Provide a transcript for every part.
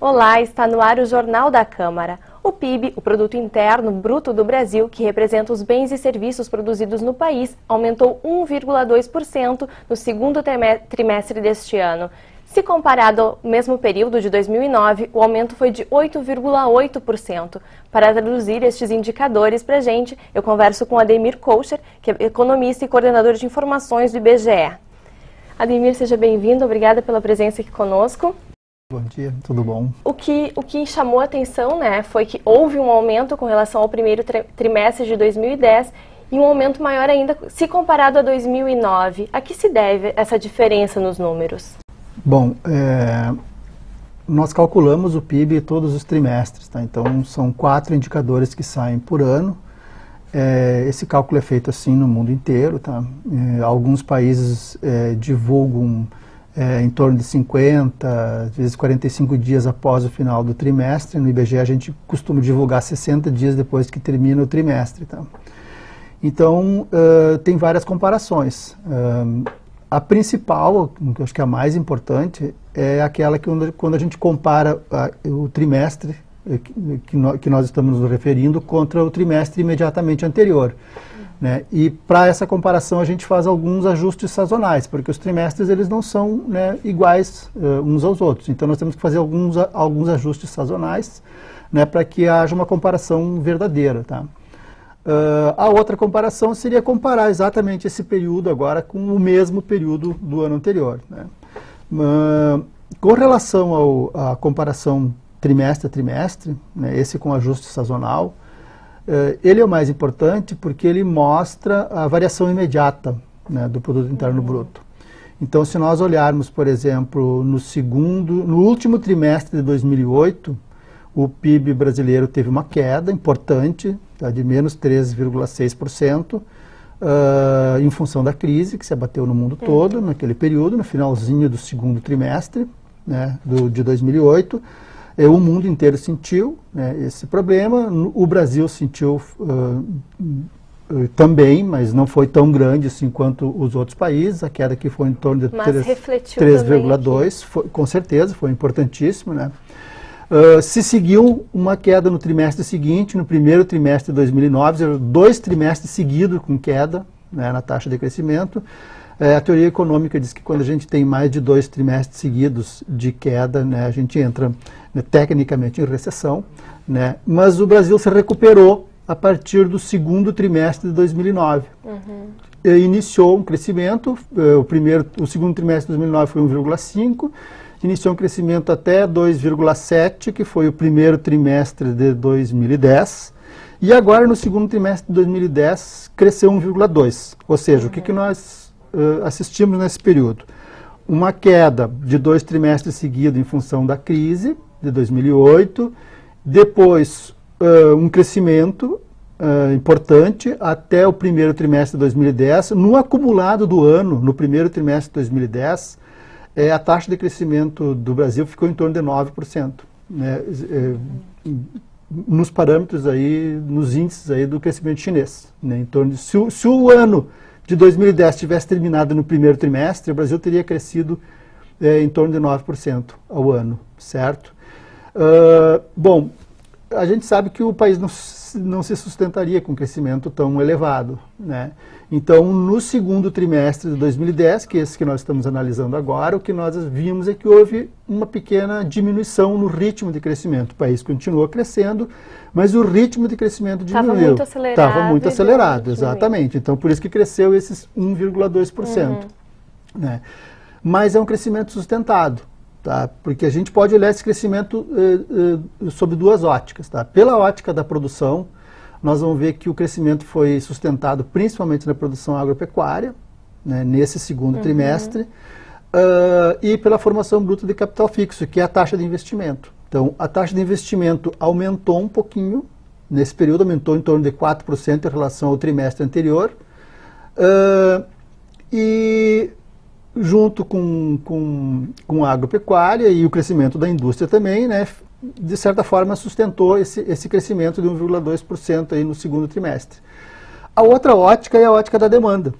Olá, está no ar o Jornal da Câmara. O PIB, o Produto Interno Bruto do Brasil, que representa os bens e serviços produzidos no país, aumentou 1,2% no segundo trimestre deste ano. Se comparado ao mesmo período de 2009, o aumento foi de 8,8%. Para traduzir estes indicadores para a gente, eu converso com Ademir Kocher, que é economista e coordenador de informações do IBGE. Ademir, seja bem-vindo, obrigada pela presença aqui conosco. Bom dia, tudo bom? O que chamou a atenção, foi que houve um aumento com relação ao primeiro trimestre de 2010 e um aumento maior ainda se comparado a 2009. A que se deve essa diferença nos números? Bom, nós calculamos o PIB todos os trimestres, tá? Então são 4 indicadores que saem por ano. Esse cálculo é feito assim no mundo inteiro, tá? Alguns países divulgam em torno de 50, às vezes 45 dias após o final do trimestre. No IBGE a gente costuma divulgar 60 dias depois que termina o trimestre. Tá? Então, tem várias comparações. A principal, que eu acho que é a mais importante, é aquela que quando a gente compara o trimestre que nós estamos nos referindo contra o trimestre imediatamente anterior. Né? E para essa comparação a gente faz alguns ajustes sazonais, porque os trimestres eles não são iguais uns aos outros. Então nós temos que fazer alguns ajustes sazonais, para que haja uma comparação verdadeira. Tá? A outra comparação seria comparar exatamente esse período agora com o mesmo período do ano anterior. Né? Com relação à comparação trimestre a trimestre, esse com ajuste sazonal, ele é o mais importante porque ele mostra a variação imediata do Produto Interno Bruto. Então, se nós olharmos, por exemplo, no último trimestre de 2008, o PIB brasileiro teve uma queda importante, de menos 13,6%, em função da crise que se abateu no mundo todo, naquele período, no finalzinho do segundo trimestre de 2008. O mundo inteiro sentiu esse problema, o Brasil sentiu também, mas não foi tão grande assim quanto os outros países, a queda aqui foi em torno de 3,2%, com certeza, foi importantíssimo. Se seguiu uma queda no trimestre seguinte, no primeiro trimestre de 2009, 2 trimestres seguidos com queda na taxa de crescimento. A teoria econômica diz que quando a gente tem mais de 2 trimestres seguidos de queda, a gente entra tecnicamente em recessão, mas o Brasil se recuperou a partir do segundo trimestre de 2009. Iniciou um crescimento, o segundo trimestre de 2009 foi 1,5%, iniciou um crescimento até 2,7%, que foi o primeiro trimestre de 2010, e agora no segundo trimestre de 2010 cresceu 1,2%. Ou seja, o que nós assistimos nesse período? Uma queda de 2 trimestres seguidos em função da crise de 2008, depois um crescimento importante até o primeiro trimestre de 2010. No acumulado do ano, no primeiro trimestre de 2010, a taxa de crescimento do Brasil ficou em torno de 9%. Nos parâmetros aí, nos índices aí do crescimento chinês. Em torno de, se o ano de 2010 tivesse terminado no primeiro trimestre, o Brasil teria crescido em torno de 9% ao ano, certo? Bom, a gente sabe que o país não se sustentaria com um crescimento tão elevado. Então, no segundo trimestre de 2010, que é esse que nós estamos analisando agora, o que nós vimos é que houve uma pequena diminuição no ritmo de crescimento. O país continuou crescendo, mas o ritmo de crescimento diminuiu. Estava muito acelerado. Exatamente. Então, por isso que cresceu esses 1,2%. Mas é um crescimento sustentado. Tá? Porque a gente pode olhar esse crescimento sob 2 óticas. Tá? Pela ótica da produção, nós vamos ver que o crescimento foi sustentado principalmente na produção agropecuária, nesse segundo trimestre, e pela formação bruta de capital fixo, que é a taxa de investimento. Então, a taxa de investimento aumentou um pouquinho, nesse período aumentou em torno de 4% em relação ao trimestre anterior, e junto com a agropecuária e o crescimento da indústria também, de certa forma sustentou esse crescimento de 1,2% aí no segundo trimestre. A outra ótica é a ótica da demanda,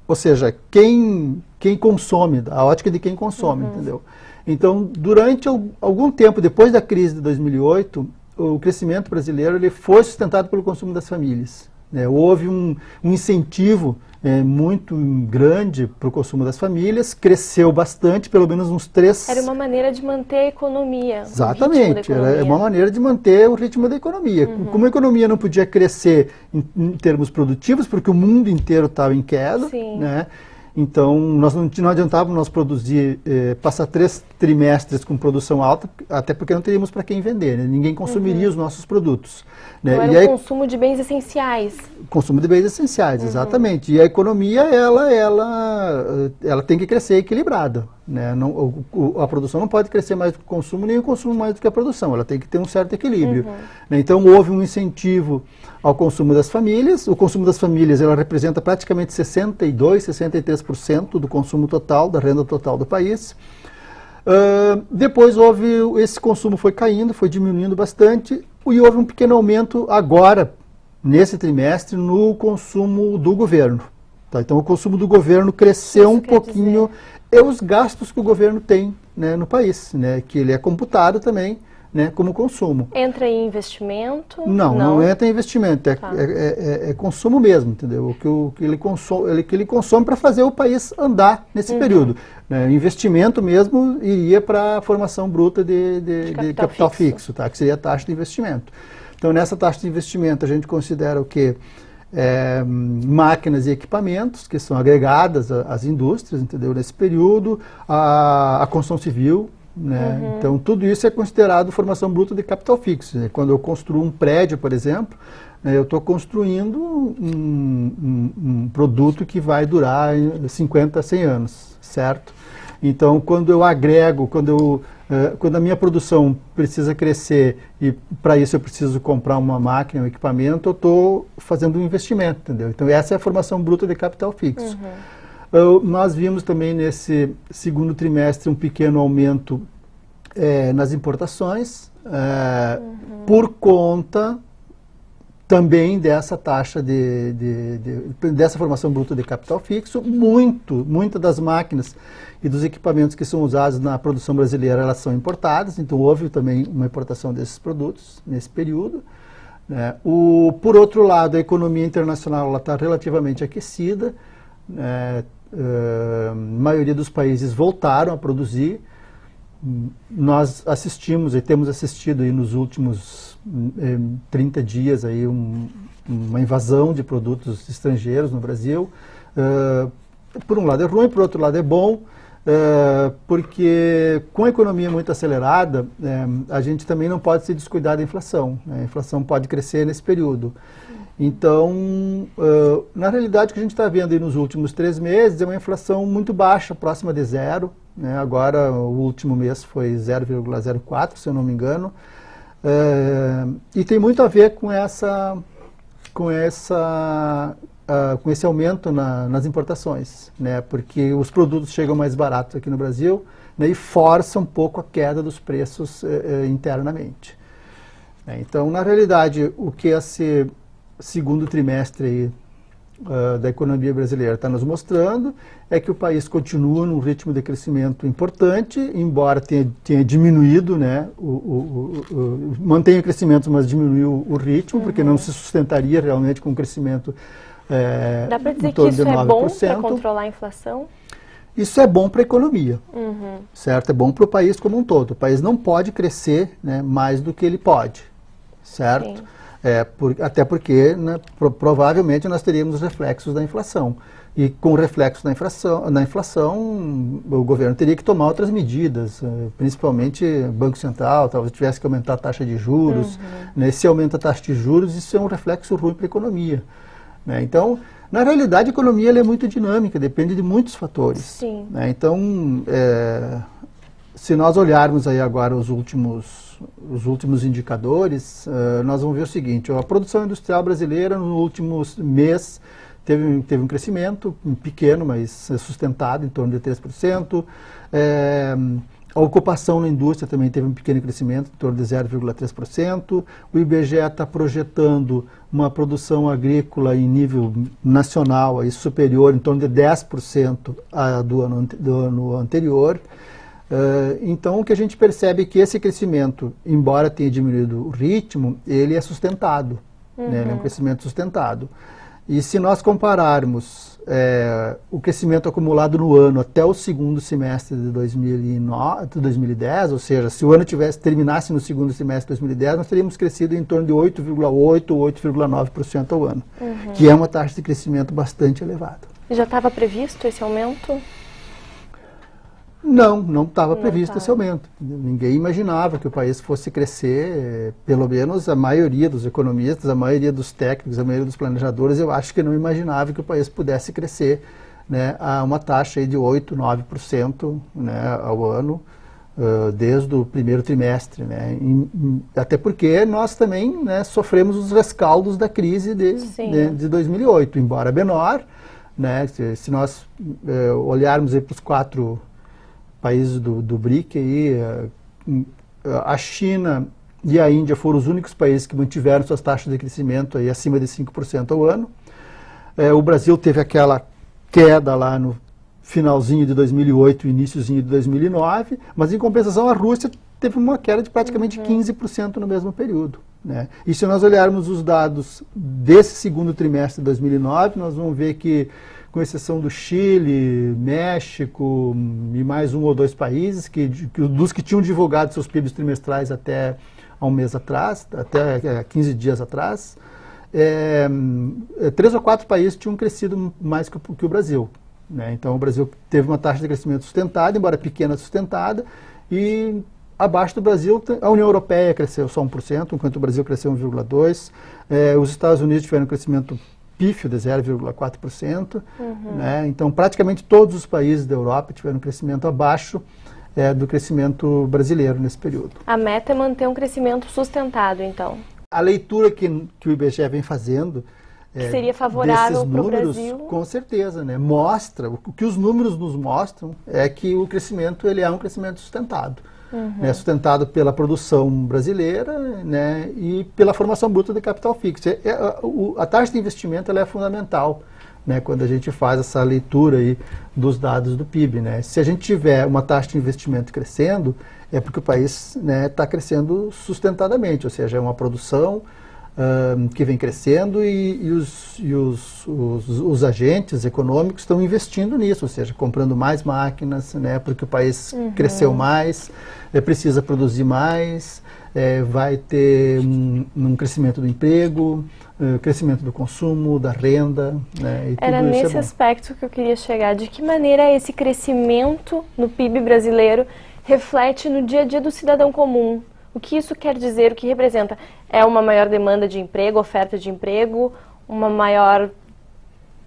ou seja, quem consome, a ótica de quem consome, entendeu? Então, durante algum tempo, depois da crise de 2008, o crescimento brasileiro ele foi sustentado pelo consumo das famílias. Houve um incentivo muito grande para o consumo das famílias, cresceu bastante, pelo menos uns 3... Era uma maneira de manter a economia. Exatamente, era uma maneira de manter o ritmo da economia. Como a economia não podia crescer em termos produtivos, porque o mundo inteiro estava em queda, né? Então, não adiantava nós produzir, passar 3 trimestres com produção alta, até porque não teríamos para quem vender, né? Ninguém consumiria os nossos produtos. Né? Então, era o consumo de bens essenciais. Consumo de bens essenciais, exatamente. E a economia, ela tem que crescer equilibrada. Né? A produção não pode crescer mais do que o consumo, nem o consumo mais do que a produção. Ela tem que ter um certo equilíbrio. Né? Então, houve um incentivo ao consumo das famílias. O consumo das famílias, ela representa praticamente 62%, 63% do consumo total, da renda total do país. Depois esse consumo foi caindo, foi diminuindo bastante, e houve um pequeno aumento agora, nesse trimestre, no consumo do governo. Tá? Então, o consumo do governo cresceu um pouquinho, e os gastos que o governo tem, né, no país, né, que ele é computado também, né, como consumo. Entra em investimento? Não entra em investimento, é consumo mesmo, entendeu? O que ele consome para fazer o país andar nesse período. Né? Investimento mesmo iria para a formação bruta de capital fixo, tá? Que seria a taxa de investimento. Então, nessa taxa de investimento, a gente considera o quê? Máquinas e equipamentos que são agregadas às indústrias, entendeu? Nesse período, a construção civil, né? Então, tudo isso é considerado formação bruta de capital fixo. Né? Quando eu construo um prédio, por exemplo, né, eu estou construindo um produto que vai durar 50 a 100 anos, certo? Então, quando eu agrego, quando a minha produção precisa crescer e para isso eu preciso comprar uma máquina, um equipamento, eu estou fazendo um investimento, entendeu? Então, essa é a formação bruta de capital fixo. Nós vimos também nesse segundo trimestre um pequeno aumento nas importações, por conta também dessa taxa dessa formação bruta de capital fixo. Muitas das máquinas e dos equipamentos que são usados na produção brasileira, elas são importadas, então houve também uma importação desses produtos nesse período. Né? Por outro lado, a economia internacional está relativamente aquecida, a maioria dos países voltaram a produzir. Nós assistimos e temos assistido aí nos últimos 30 dias aí uma invasão de produtos estrangeiros no Brasil. Por um lado é ruim, por outro lado é bom, porque com a economia muito acelerada, a gente também não pode se descuidar da inflação. Né? A inflação pode crescer nesse período. Então, na realidade, o que a gente está vendo aí nos últimos 3 meses é uma inflação muito baixa, próxima de zero. Né? Agora, o último mês foi 0,04, se eu não me engano. E tem muito a ver com esse aumento nas importações, né? Porque os produtos chegam mais baratos aqui no Brasil, né? E força um pouco a queda dos preços internamente. Então, na realidade, o que esse segundo trimestre aí, da economia brasileira está nos mostrando é que o país continua num ritmo de crescimento importante, embora tenha diminuído, né, mantém o crescimento, mas diminuiu o ritmo, porque não se sustentaria realmente com o crescimento Dá para dizer que isso é bom para controlar a inflação? Isso é bom para a economia, certo? É bom para o país como um todo. O país não pode crescer, né, mais do que ele pode, certo? Sim. Até porque, né, provavelmente nós teríamos reflexos da inflação. E com o reflexo da inflação, o governo teria que tomar outras medidas, principalmente o Banco Central, talvez tivesse que aumentar a taxa de juros. Né? Se aumenta a taxa de juros, isso é um reflexo ruim para a economia. Né? Então, na realidade, a economia ela é muito dinâmica, depende de muitos fatores. Sim. Né? Então, se nós olharmos aí agora os últimos indicadores, nós vamos ver o seguinte: a produção industrial brasileira no último mês teve um crescimento pequeno, mas sustentado, em torno de 3%. A ocupação na indústria também teve um pequeno crescimento, em torno de 0,3%. O IBGE está projetando uma produção agrícola em nível nacional aí, superior, em torno de 10% do ano anterior. Então, o que a gente percebe é que esse crescimento, embora tenha diminuído o ritmo, ele é sustentado, né? Ele é um crescimento sustentado. E se nós compararmos o crescimento acumulado no ano até o segundo semestre de 2010, ou seja, se o ano terminasse no segundo semestre de 2010, nós teríamos crescido em torno de 8,8% ou 8,9% ao ano, que é uma taxa de crescimento bastante elevada. Já estava previsto esse aumento? Não estava previsto esse aumento. Ninguém imaginava que o país fosse crescer, pelo menos a maioria dos economistas, a maioria dos técnicos, a maioria dos planejadores, eu acho que não imaginava que o país pudesse crescer, né, a uma taxa aí de 8%, 9%, né, ao ano, desde o primeiro trimestre. Né, até porque nós também, né, sofremos os rescaldos da crise de 2008, embora menor. Né, se nós olharmos para os 4 países do BRIC, aí, a China e a Índia foram os únicos países que mantiveram suas taxas de crescimento aí acima de 5% ao ano. O Brasil teve aquela queda lá no finalzinho de 2008, iniciozinho de 2009, mas em compensação a Rússia teve uma queda de praticamente 15% no mesmo período. Né? E se nós olharmos os dados desse segundo trimestre de 2009, nós vamos ver que, com exceção do Chile, México e mais 1 ou 2 países, dos que tinham divulgado seus PIBs trimestrais até há um mês atrás, até 15 dias atrás, 3 ou 4 países tinham crescido mais que o Brasil. Né? Então o Brasil teve uma taxa de crescimento sustentada, embora pequena, sustentada, e abaixo do Brasil, a União Europeia cresceu só 1%, enquanto o Brasil cresceu 1,2%. Os Estados Unidos tiveram um crescimento pífio de 0,4%. Né? Então, praticamente todos os países da Europa tiveram um crescimento abaixo do crescimento brasileiro nesse período. A meta é manter um crescimento sustentado, então? A leitura que o IBGE vem fazendo que seria favorável para o Brasil. Com certeza, né? Mostra, o que os números nos mostram é que o crescimento ele é um crescimento sustentado. Né, sustentado pela produção brasileira, né, e pela formação bruta de capital fixo. A taxa de investimento ela é fundamental, né, quando a gente faz essa leitura aí dos dados do PIB. Né. Se a gente tiver uma taxa de investimento crescendo, é porque o país está crescendo sustentadamente, ou seja, é uma produção que vem crescendo e os agentes econômicos estão investindo nisso, ou seja, comprando mais máquinas, né, porque o país cresceu mais, precisa produzir mais, vai ter um crescimento do emprego, crescimento do consumo, da renda. Né, e Era tudo nesse isso aspecto que eu queria chegar. De que maneira esse crescimento no PIB brasileiro reflete no dia a dia do cidadão comum? O que isso quer dizer, o que representa? É uma maior demanda de emprego, oferta de emprego, uma maior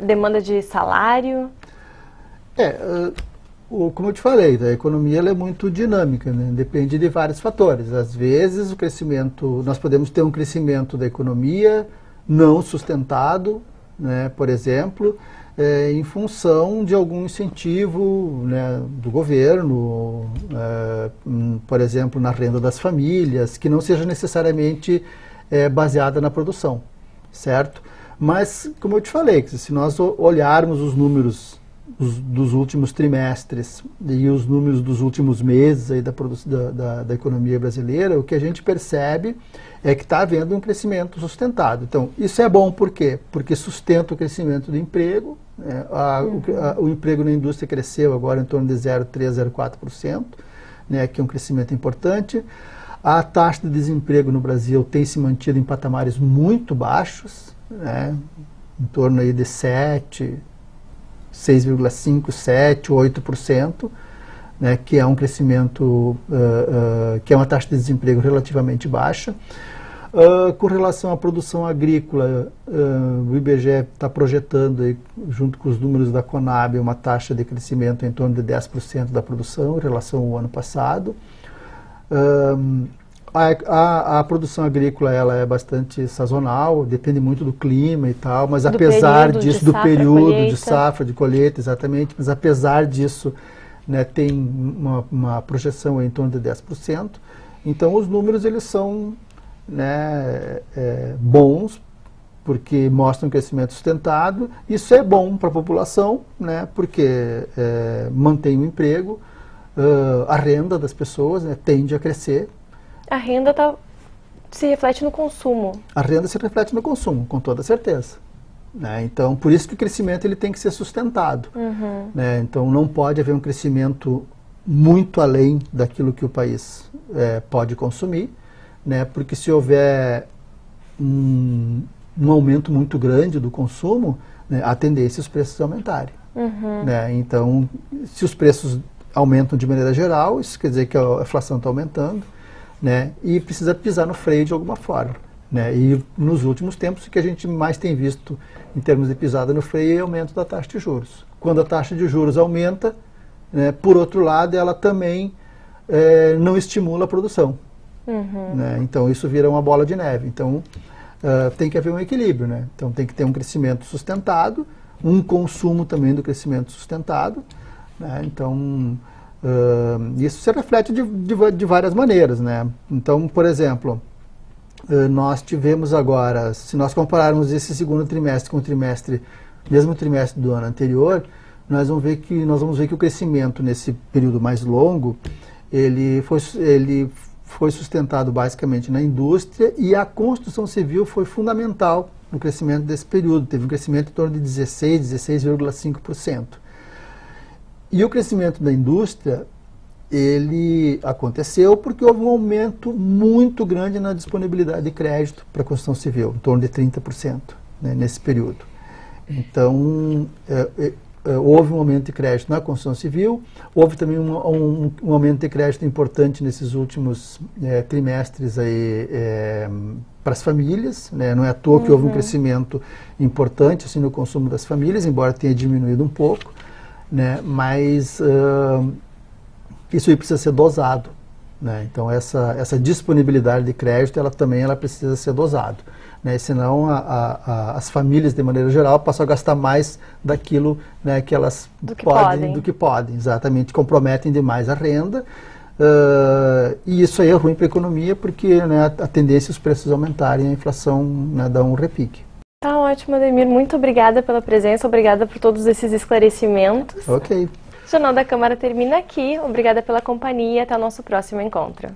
demanda de salário? Como eu te falei, a economia ela é muito dinâmica, né? Depende de vários fatores. Às vezes, nós podemos ter um crescimento da economia não sustentado, né, por exemplo, em função de algum incentivo, né, do governo, por exemplo, na renda das famílias, que não seja necessariamente baseada na produção, certo? Mas, como eu te falei, se nós olharmos os números dos últimos trimestres e os números dos últimos meses aí da economia brasileira, o que a gente percebe é que está havendo um crescimento sustentado. Então, isso é bom por quê? Porque sustenta o crescimento do emprego. O emprego na indústria cresceu agora em torno de 0,3%, 0,4%, né, que é um crescimento importante. A taxa de desemprego no Brasil tem se mantido em patamares muito baixos, né, em torno aí de 7%, 6,5%, 7%, 8%, né, que é um crescimento, que é uma taxa de desemprego relativamente baixa. Com relação à produção agrícola, o IBGE está projetando, aí, junto com os números da Conab, uma taxa de crescimento em torno de 10% da produção em relação ao ano passado. A produção agrícola ela é bastante sazonal, depende muito do clima e tal, mas apesar disso, do período de safra, de colheita, exatamente, mas apesar disso, né, tem uma projeção em torno de 10%. Então os números eles são, né, bons, porque mostram um crescimento sustentado. Isso é bom para a população, né, porque mantém o emprego, a renda das pessoas, né, tende a crescer. A renda se reflete no consumo. A renda se reflete no consumo, com toda certeza. Né? Então, por isso que o crescimento ele tem que ser sustentado. Né? Então, não pode haver um crescimento muito além daquilo que o país pode consumir, né? Porque se houver um aumento muito grande do consumo, né, a tendência é os preços aumentarem. Né? Então, se os preços aumentam de maneira geral, isso quer dizer que a inflação está aumentando, né? E precisa pisar no freio de alguma forma. Né? E nos últimos tempos, o que a gente mais tem visto em termos de pisada no freio é o aumento da taxa de juros. Quando a taxa de juros aumenta, né, por outro lado, ela também não estimula a produção. Né? Então, isso vira uma bola de neve. Então, tem que haver um equilíbrio. Né? Então, tem que ter um crescimento sustentado, um consumo também do crescimento sustentado. Né? Então, isso se reflete de várias maneiras. Né? Então, por exemplo, nós tivemos agora, se nós compararmos esse segundo trimestre com o mesmo trimestre do ano anterior, nós vamos ver que o crescimento nesse período mais longo, ele foi sustentado basicamente na indústria, e a construção civil foi fundamental no crescimento desse período. Teve um crescimento em torno de 16,5%. E o crescimento da indústria, ele aconteceu porque houve um aumento muito grande na disponibilidade de crédito para a construção civil, em torno de 30%, né, nesse período. Então, houve um aumento de crédito na construção civil, houve também um aumento de crédito importante nesses últimos trimestres para as famílias, né? Não é à toa que houve um crescimento importante assim, no consumo das famílias, embora tenha diminuído um pouco, né? Mas isso aí precisa ser dosado. Né? Então, essa disponibilidade de crédito, ela precisa ser dosada. Né? Senão, as famílias, de maneira geral, passam a gastar mais daquilo, né, que elas do que podem. Exatamente, comprometem demais a renda. E isso aí é ruim para a economia, porque, né, a tendência é os preços aumentarem e a inflação, né, dá um repique. Tá ótimo, Ademir. Muito obrigada pela presença, obrigada por todos esses esclarecimentos. Ok. O Jornal da Câmara termina aqui. Obrigada pela companhia. Até o nosso próximo encontro.